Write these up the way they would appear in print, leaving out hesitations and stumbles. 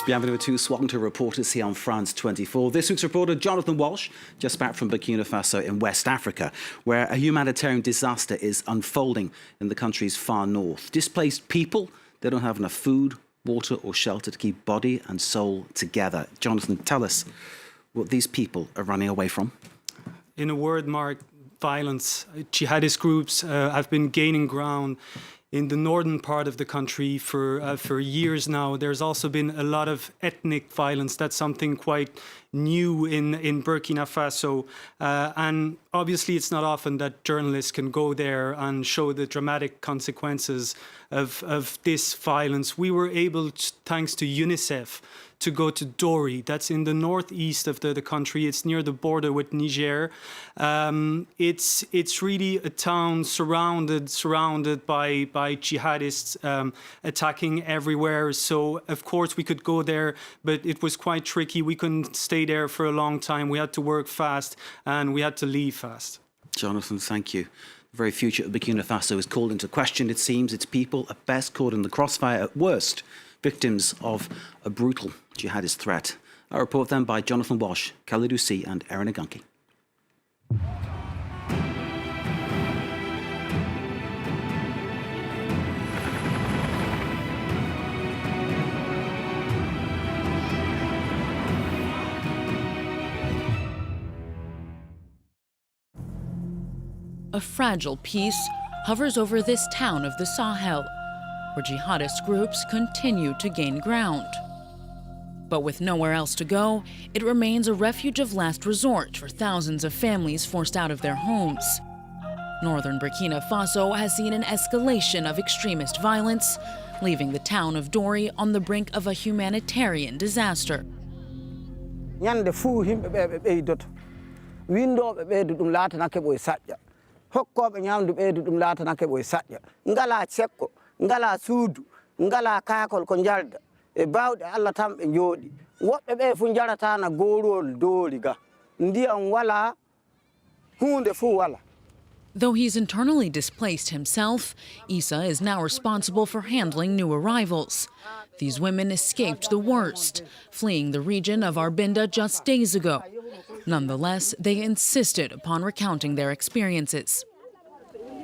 Bienvenue to Swampton Reporters here on France 24. This week's reporter, Jonathan Walsh, just back from Burkina Faso in West Africa, where a humanitarian disaster is unfolding in the country's far north. Displaced people, they don't have enough food, water or shelter to keep body and soul together. Jonathan, tell us what these people are running away from. In a word, Mark, violence. Jihadist groups have been gaining ground in the northern part of the country for years now. There's also been a lot of ethnic violence. That's something quite new in Burkina Faso. And obviously it's not often that journalists can go there and show the dramatic consequences of this violence. We were able, thanks to UNICEF, to go to Dori. That's in the northeast of the country. It's near the border with Niger. It's really a town surrounded by jihadists attacking everywhere. So of course we could go there, but it was quite tricky. We couldn't stay there for a long time. We had to work fast and we had to leave fast. Jonathan, thank you. The very future of Burkina Faso is called into question. It seems its people at best caught in the crossfire, at worst victims of a brutal jihadist threat. A report then by Jonathan Walsh, Kalidou C and Erin Agunki. A fragile peace hovers over this town of the Sahel, where jihadist groups continue to gain ground. But with nowhere else to go, it remains a refuge of last resort for thousands of families forced out of their homes. Northern Burkina Faso has seen an escalation of extremist violence, leaving the town of Dori on the brink of a humanitarian disaster. Ngala suudu ngala kakol ko jalda e bawde Allah tam be jodi wobbe be fu jarata na gorol doli ga ndiyam wala hunde fu wala. Though he's internally displaced himself, Issa is now responsible for handling new arrivals. These women escaped the worst, fleeing the region of Arbinda just days ago. Nonetheless, they insisted upon recounting their experiences.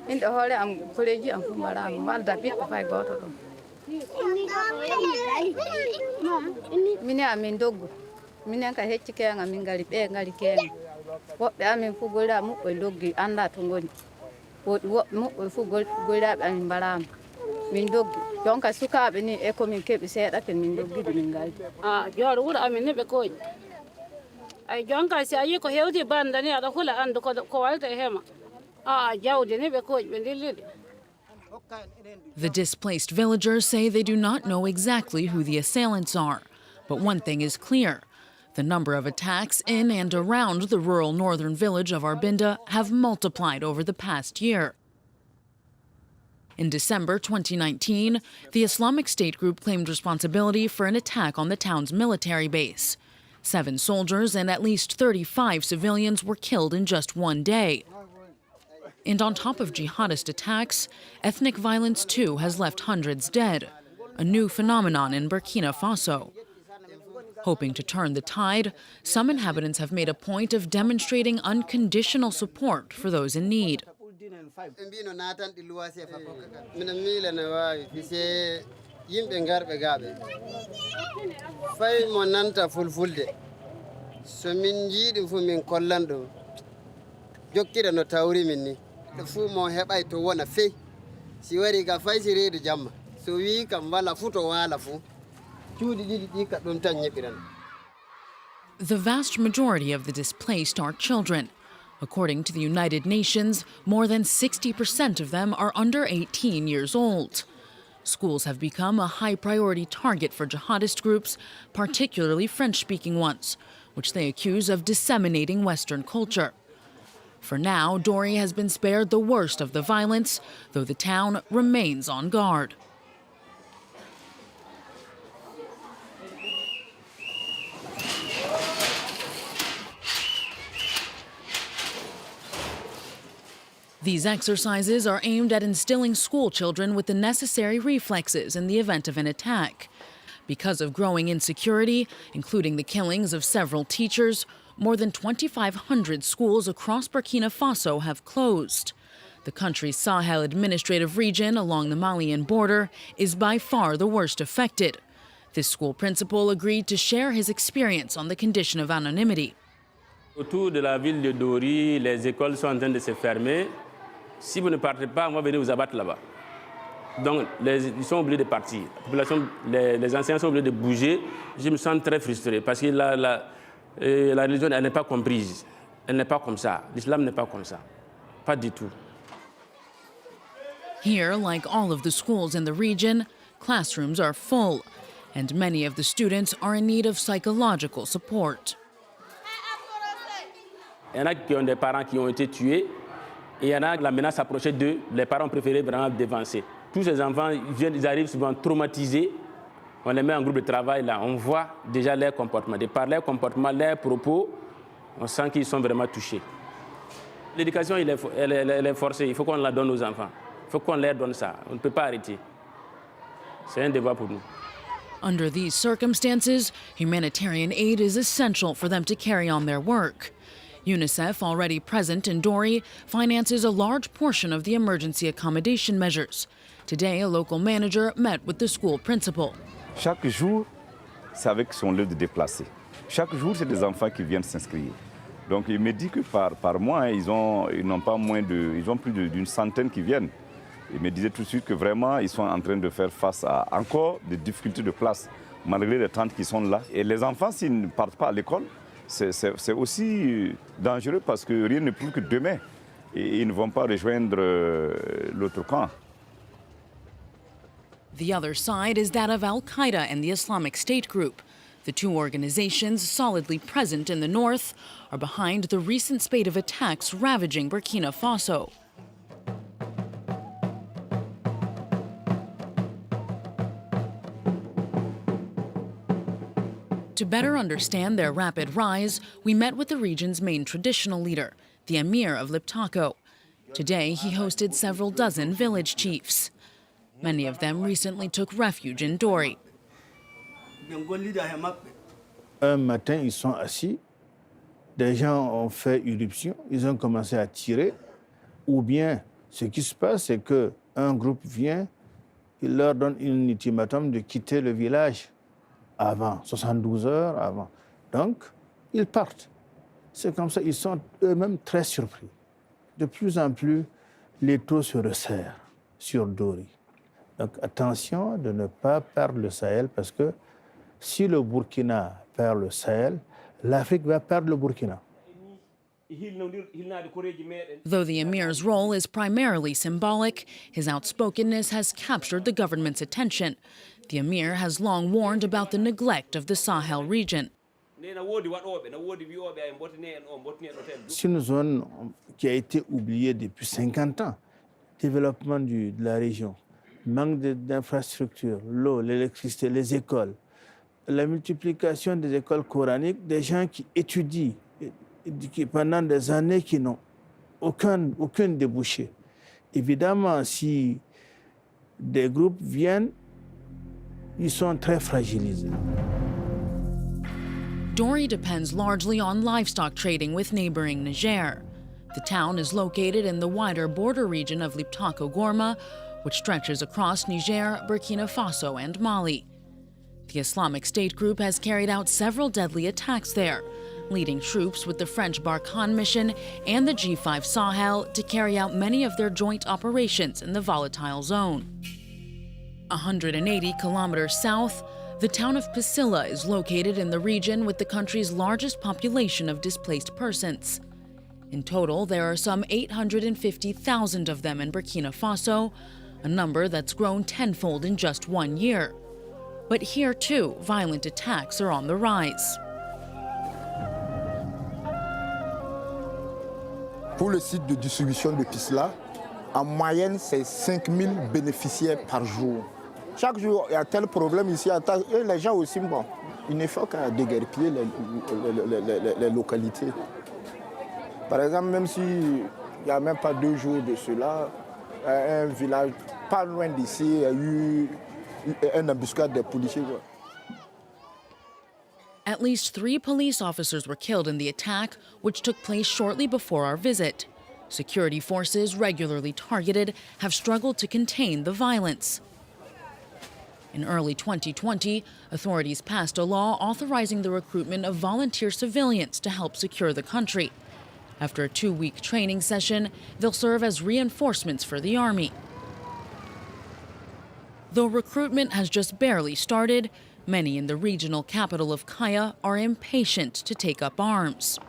In the hole am college am fumaram mal da bi fay goto dum mine amin doggo minen ka hecci kenga min gali be gali kenga wobbe amin fu gola mu ko doggi anda to ngoni wodi wobbe mu fu gola be amin baram min doggi jonka sukabe ni e ko min kebi seeda ken min doggi min gali jor wura amin ne be ko ay jonka si ayi ko hewdi banda ni ada hula and ko walta hema. The displaced villagers say they do not know exactly who the assailants are. But one thing is clear. The number of attacks in and around the rural northern village of Arbinda have multiplied over the past year. In December 2019, the Islamic State group claimed responsibility for an attack on the town's military base. 7 soldiers and at least 35 civilians were killed in just one day. And on top of jihadist attacks, ethnic violence too has left hundreds dead, a new phenomenon in Burkina Faso. Hoping to turn the tide, some inhabitants have made a point of demonstrating unconditional support for those in need. Fumo heɓay to wona fe si wari ka fay si reedu jamma so wi kam wala fu to wala fu cuuɗi ɗiɗi ɗi ka ɗum tan ñeɓiran. The vast majority of the displaced are children. According to the United Nations, more than 60% of them are under 18 years old. Schools have become a high-priority target for jihadist groups, particularly French-speaking ones, which they accuse of disseminating Western culture. For now, Dori has been spared the worst of the violence, though the town remains on guard. These exercises are aimed at instilling school children with the necessary reflexes in the event of an attack. Because of growing insecurity, including the killings of several teachers, more than 2,500 schools across Burkina Faso have closed. The country's Sahel administrative region along the Malian border is by far the worst affected. This school principal agreed to share his experience on the condition of anonymity. Autour de la ville de Dori, les écoles sont en train de se fermer. Si vous ne partez pas, on va venir vous abattre là-bas. Donc, ils sont obligés de partir. La population, les enseignants sont obligés de bouger. Je me sens très frustré parce que la religion, elle n'est pas comprise. Elle n'est pas comme ça. L'islam n'est pas comme ça. Pas du tout. Here, like all of the schools in the region, classrooms are full, and many of the students are in need of psychological support. Il y en a qui ont des parents qui ont été tués, et il y en a la menace approchait d'eux, les parents ont préféré vraiment dévancer. Tous ces enfants, ils arrivent souvent traumatisés, on les met en groupe de travail là, on voit déjà leur comportement. De par leur comportement, leurs propos, on sent qu'ils sont vraiment touchés. L'éducation, elle est forcée, il faut qu'on la donne aux enfants. Il faut qu'on leur donne ça, on ne peut pas arrêter. C'est un devoir pour nous. Under these circumstances, humanitarian aid is essential for them to carry on their work. UNICEF, already present in Dori, finances a large portion of the emergency accommodation measures. Today, a local manager met with the school principal. Chaque jour, c'est avec son lieu de déplacé. Chaque jour, c'est des enfants qui viennent s'inscrire. Donc, il me dit que par mois, ils n'ont pas moins ils ont plus d'une centaine qui viennent. Il me disait tout de suite que vraiment, ils sont en train de faire face à encore des difficultés de place, malgré les tentes qui sont là. Et les enfants, s'ils ne partent pas à l'école, c'est aussi dangereux parce que rien n'est plus que demain. Et ils ne vont pas rejoindre l'autre camp. The other side is that of Al-Qaeda and the Islamic State group. The two organizations, solidly present in the north, are behind the recent spate of attacks ravaging Burkina Faso. To better understand their rapid rise, we met with the region's main traditional leader, the Emir of Liptako. Today, he hosted several dozen village chiefs. Many of them recently took refuge in Dori. Un matin, ils sont assis, des gens ont fait irruption, ils ont commencé à tirer, ou bien ce qui se passe, c'est qu'un groupe vient, il leur donne un ultimatum de quitter le village avant, 72 heures avant. Donc, ils partent. C'est comme ça, ils sont eux-mêmes très surpris. De plus en plus, les taux se resserrent sur Dori. Donc, attention de ne pas perdre le Sahel, parce que si le Burkina perd le Sahel, l'Afrique va perdre le Burkina. Though the Emir's role is primarily symbolic, his outspokenness has captured the government's attention. The Emir has long warned about the neglect of the Sahel region. C'est une zone qui a été oubliée depuis 50 ans. Développement de la région, manque d'infrastructures, l'eau, l'électricité, les écoles, la multiplication des écoles coraniques, des gens qui étudient qui, pendant des années qui n'ont aucun débouché. Évidemment, si des groupes viennent, ils sont très fragilisés. Dori depends largely on livestock trading with neighboring Niger. The town is located in the wider border region of Liptako-Gourma, which stretches across Niger, Burkina Faso, and Mali. The Islamic State group has carried out several deadly attacks there, leading troops with the French Barkhane mission and the G5 Sahel to carry out many of their joint operations in the volatile zone. 180 kilometers south, the town of Pisilla is located in the region with the country's largest population of displaced persons. In total, there are some 850,000 of them in Burkina Faso, a number that's grown tenfold in just 1 year. But here, too, violent attacks are on the rise. Pour le site de distribution de Pisla, en moyenne, c'est 5000 bénéficiaires par jour. Chaque jour, il y a tel problème ici. Et les gens aussi, bon, il ne faut qu'à déguerpiller les localités. Par exemple, même s'il n'y a même pas 2 jours de cela, un village pas loin d'ici, il y a eu une embuscade des policiers. At least 3 police officers were killed in the attack, which took place shortly before our visit. Security forces, regularly targeted, have struggled to contain the violence. In early 2020, authorities passed a law authorizing the recruitment of volunteer civilians to help secure the country. After a 2-week training session, they'll serve as reinforcements for the army. Though recruitment has just barely started, many in the regional capital of Kaya are impatient to take up arms.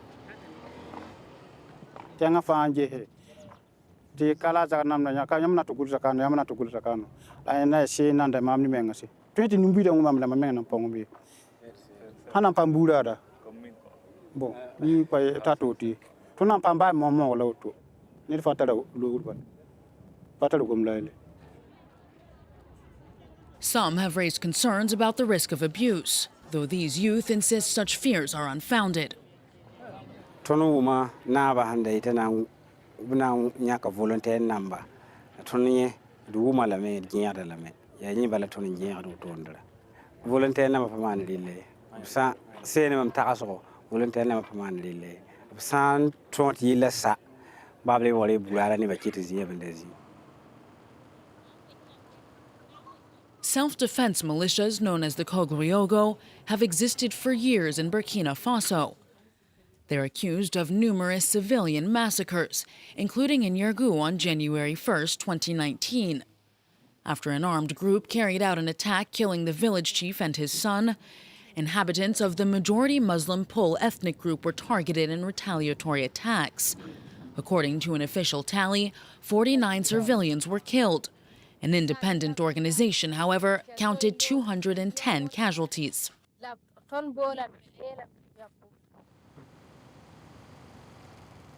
Some have raised concerns about the risk of abuse, though these youth insist such fears are unfounded. Volunteer number. Volunteer number paman lile. Sa senam takaso. Volunteer number paman lile. San 20 lessa. Babli wali bulala ni bakiti ziyabendezi. Self-defense militias known as the Koguriogo have existed for years in Burkina Faso. They're accused of numerous civilian massacres, including in Yergou on January 1, 2019. After an armed group carried out an attack killing the village chief and his son, inhabitants of the majority Muslim Pul ethnic group were targeted in retaliatory attacks. According to an official tally, 49 civilians were killed. An independent organization, however, counted 210 casualties.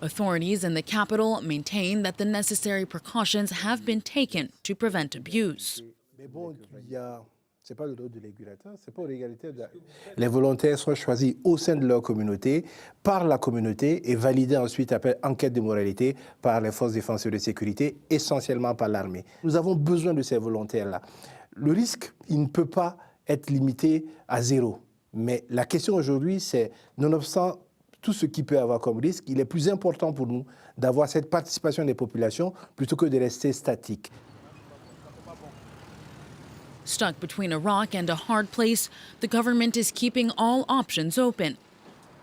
Authorities in the capital maintain that the necessary precautions have been taken to prevent abuse. Les volontaires sont choisis au sein de leur communauté, par la communauté et validés ensuite après enquête de moralité par les forces défensives de sécurité, essentiellement par l'armée. Nous avons besoin de ces volontaires-là. Le risque, il ne peut pas être limité à 0. Mais la question aujourd'hui, c'est, nonobstant tout ce qui peut avoir comme risque, il est plus important pour nous d'avoir cette participation des populations plutôt que de rester statique. Stuck between a rock and a hard place, the government is keeping all options open.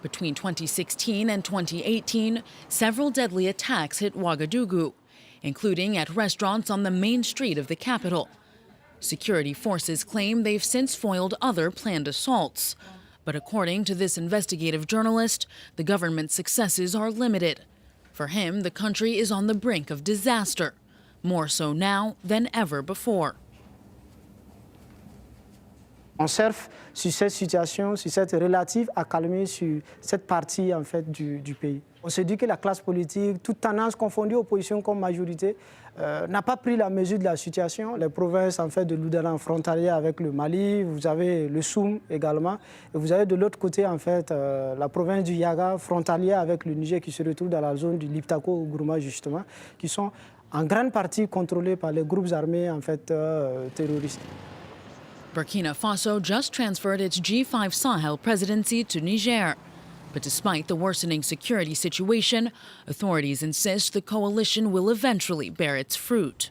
Between 2016 and 2018, several deadly attacks hit Ouagadougou, including at restaurants on the main street of the capital. Security forces claim they've since foiled other planned assaults. But according to this investigative journalist, the government's successes are limited. For him, the country is on the brink of disaster, more so now than ever before. On surfe sur cette situation, sur cette relative accalmie sur cette partie en fait du pays. On se dit que la classe politique, toute tendance confondue, opposition comme majorité, n'a pas pris la mesure de la situation. Les provinces en fait de l'Oudaran frontalière avec le Mali, vous avez le Soum également, et vous avez de l'autre côté en fait la province du Yaga frontalière avec le Niger qui se retrouve dans la zone du Liptako ou Gourma justement, qui sont en grande partie contrôlés par les groupes armés en fait terroristes. Burkina Faso just transferred its G5 Sahel presidency to Niger. But despite the worsening security situation, authorities insist the coalition will eventually bear its fruit.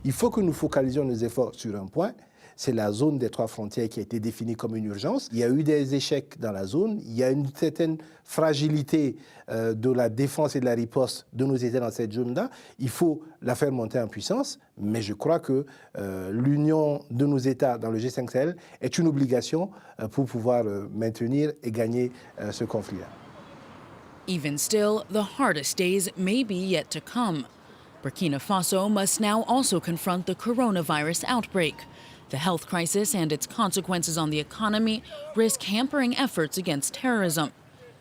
Il faut que nous focalisions nos efforts sur un point, c'est la zone des 3 frontières qui a été définie comme une urgence. Il y a eu des échecs dans la zone, il y a une certaine fragilité de la défense et de la riposte de nos États dans cette zone-là. Il faut la faire monter en puissance, mais je crois que l'union de nos États dans le G5 Sahel est une obligation pour pouvoir maintenir et gagner ce conflit-là. Even still, the hardest days may be yet to come. Burkina Faso must now also confront the coronavirus outbreak. The health crisis and its consequences on the economy risk hampering efforts against terrorism.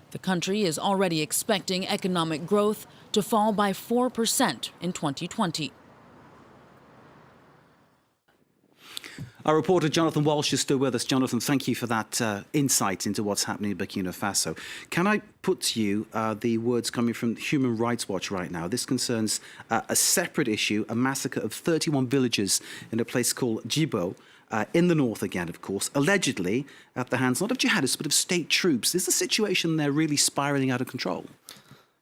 The country is already expecting economic growth to fall by 4% in 2020. Our reporter Jonathan Walsh is still with us. Jonathan, thank you for that insight into what's happening in Burkina Faso. Can I put to you the words coming from Human Rights Watch right now? This concerns a separate issue, a massacre of 31 villagers in a place called Djibo, in the north again, of course, allegedly at the hands not of jihadists but of state troops. Is the situation there really spiraling out of control?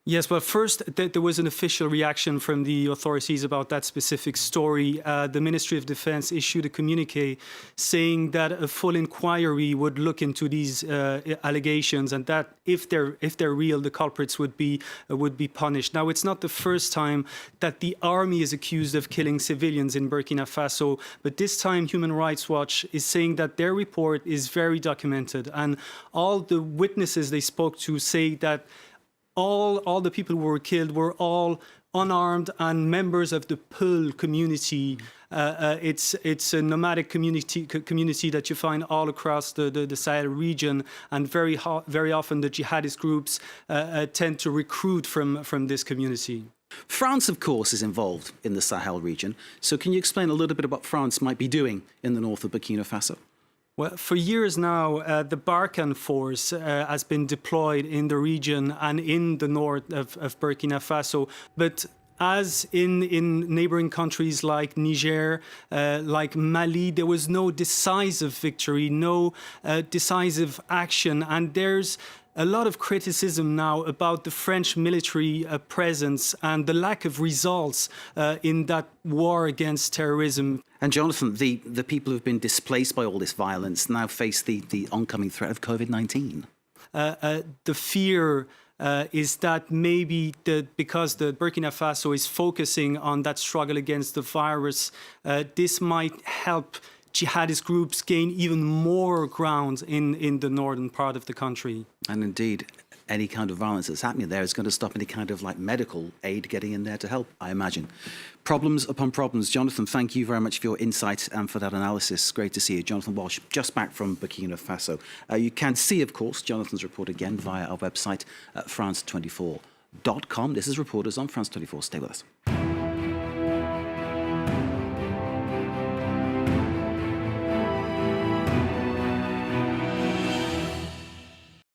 Yes, well, first, there was an official reaction from the authorities about that specific story. The Ministry of Defense issued a communique saying that a full inquiry would look into these allegations, and that if they're real, the culprits would be punished. Now, it's not the first time that the army is accused of killing civilians in Burkina Faso, but this time Human Rights Watch is saying that their report is very documented, and all the witnesses they spoke to say that all the people who were killed were all unarmed and members of the Peul community. It's a nomadic community that you find all across the Sahel region, and very often the jihadist groups tend to recruit from this community. France, of course, is involved in the Sahel region. So can you explain a little bit about what France might be doing in the north of Burkina Faso? Well, for years now, the Barkhane force has been deployed in the region and in the north of Burkina Faso. But as in neighboring countries like Niger, like Mali, there was no decisive victory, no decisive action. And there's a lot of criticism now about the French military presence and the lack of results in that war against terrorism. And Jonathan, the people who've been displaced by all this violence now face the oncoming threat of COVID-19. The fear is that maybe because the Burkina Faso is focusing on that struggle against the virus, this might help jihadist groups gain even more ground in the northern part of the country. And indeed, any kind of violence that's happening there is going to stop any kind of medical aid getting in there to help, I imagine. Problems upon problems. Jonathan, thank you very much for your insight and for that analysis. Great to see you. Jonathan Walsh, just back from Burkina Faso. You can see, of course, Jonathan's report again via our website at france24.com. This is Reporters on France 24. Stay with us.